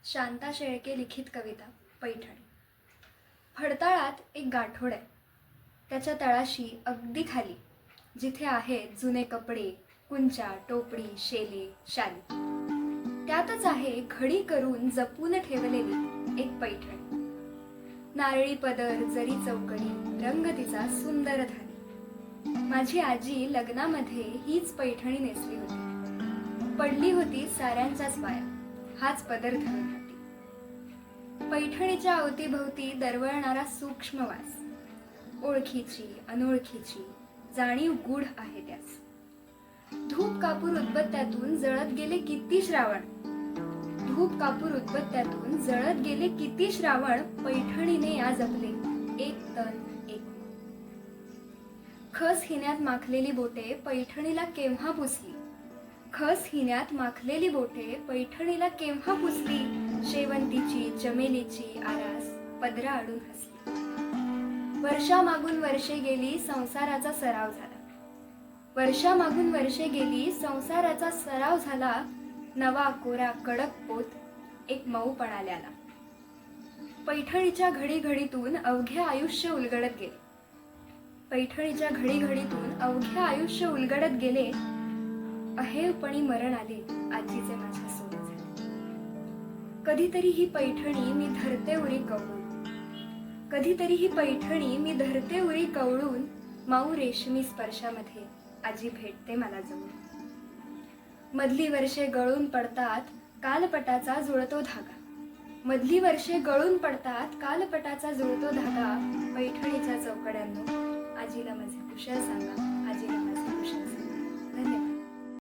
शांता शेळके लिखित कविता पैठणी. फडताळात एक गाठोड आहे. त्याच्या तळाशी अगदी खाली जिथे आहेत जुने कपडे, कुंचा, टोपडी, शेले, शाली, त्यातच आहे घडी करून जपून ठेवलेली एक पैठणी. नारळी पदर, जरी चौकडी, रंग तिचा सुंदर धानी. माझी आजी लग्नामध्ये हीच पैठणी नेसली होती. पडली होती साऱ्यांच्याच पाया हाच पदर धरून हाती. पैठणीच्या अवतीभवती दरवळणारा सूक्ष्म वास, ओळखीची अनोळखीची जाणीव गूढ आहे त्यास. धूप कापूर उदबत्त्यातून जळत गेले किती श्रावण, धूप कापूर उदबत्त्यातून जळत गेले किती श्रावण, पैठणीने आज जपले एक तन एक. खस हिन्यात माखलेली बोटे पैठणीला केव्हा पुसली, खस हिन्यात माखलेली बोटे पैठणीला केव्हा पुसली. शेवंतीची चमेलीची आरास पदरा अडून हसली. वर्षामागून वर्षे गेली संसाराचा सराव झाला, वर्षामागून वर्षे गेली संसाराचा सराव झाला. नवा कोरा कडक पोत एक मऊपणा आल्याला. पैठणीच्या घडीघडीतून अवघे आयुष्य उलगडत गेले, पैठणीच्या घडीघडीतून अवघे आयुष्य उलगडत गेले. अहेरपणी मरण आले आजीचे माझ्या सोबत झाले. कधीतरी ही पैठणी मी धरते उरी कवळून, कधीतरी ही पैठणी मी धरते उरी कवळून. माऊ रेशमी स्पर्शामध्ये आजी भेटते मला जवळ. मधली वर्षे गळून पडतात कालपटाचा जुळतो धागा, मधली वर्षे गळून पडतात कालपटाचा जुळतो धागा. पैठणीच्या चौकड्यांनो आजीला माझे कुशल सांगा.